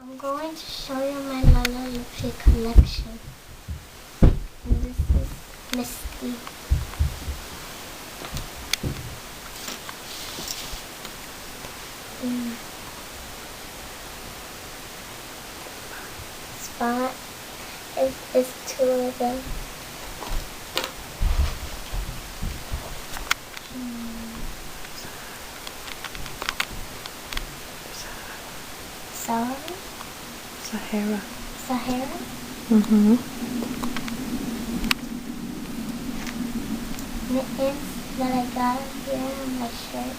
I'm going to show you my Lala Lipstick collection. And this is Misty. Spot is two of them. Sahara. Sahara. Mittens that I got here on my shirt.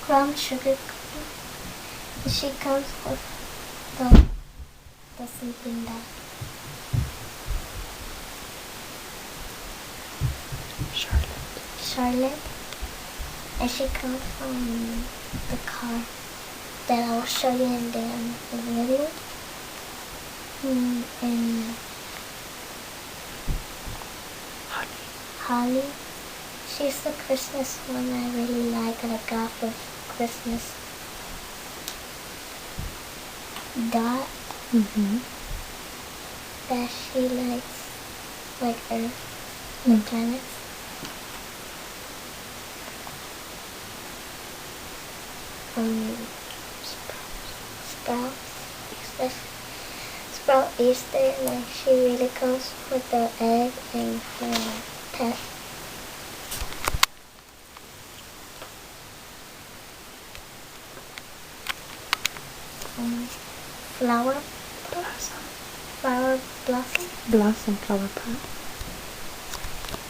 Crumb sugar cookie. She comes with the sleeping bag. Charlotte. And she comes from the car that I'll show you in the video. And Holly. She's the Christmas one I really like that I got for Christmas. Dot. That she likes, like Earth, the planets. Sprout Easter, like she really comes with the egg and her pet. Flower blossom. Flower pot.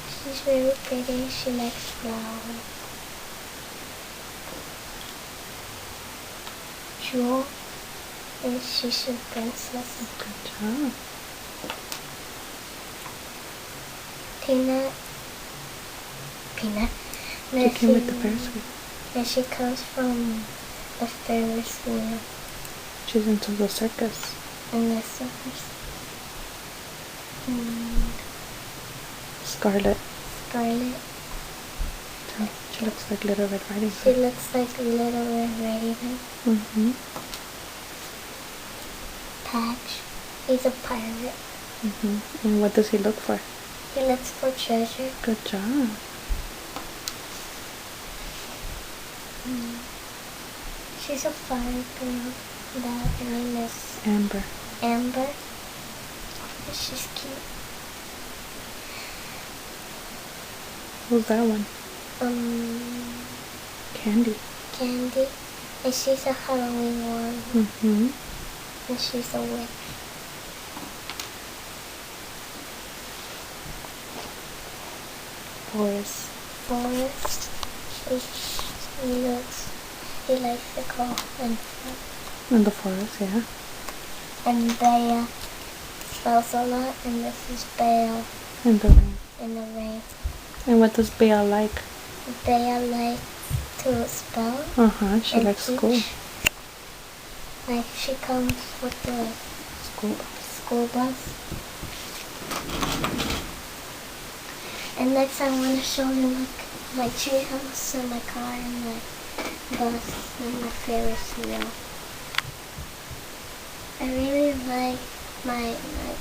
She's very pretty. She likes flowers. Jewel, and she's a princess. Good job. Peanut. She came with the Ferris wheel. And she comes from the Ferris wheel. She's into the circus. And the circus. Scarlet. She looks like Little Red Riding Hood. She looks like Little Red Riding Hood. Patch. He's a pirate. And what does he look for? He looks for treasure. Good job. She's a fire girl. Her name is Amber. She's cute. Who's that one? Candy. And she's a Halloween one. And she's a witch. Forest. He likes to go in the forest, yeah. And Bea spells a lot, and this is Bea. In the rain. And what does Bea like? Bea likes to spell. She likes school. Like she comes with the school bus. And next I want to show you my tree house and my car and my bus and my Ferris wheel. I really like my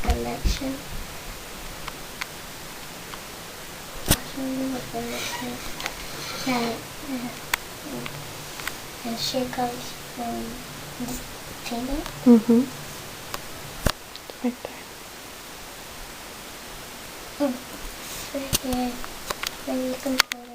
collection. I'll show you the collection. And she comes from this painting. It's right there. It's right here. Then you can put it here.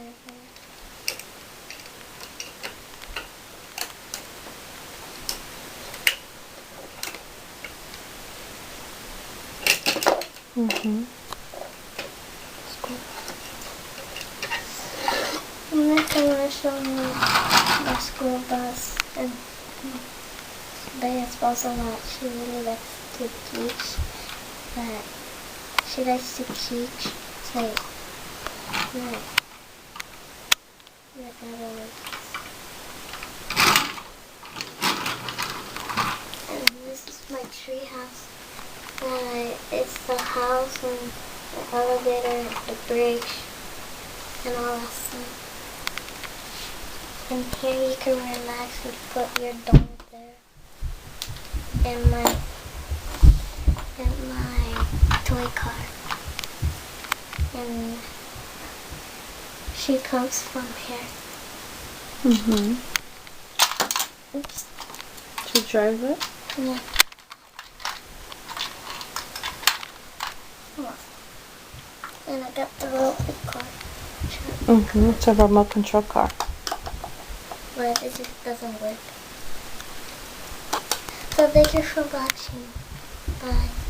And next I want to show you my school bus. And Bea spells a lot. She really likes to teach. But she likes to teach. Like and this is my tree house. It's the house and the elevator, the bridge, and all that stuff. And here you can relax and put your doll there. And my toy car. And she comes from here. Mm-hmm. Oops. To drive it? Yeah. Oh. And I got the real big car. Mm-hmm. It's a remote control car. But it just doesn't work. So thank you for watching. Bye.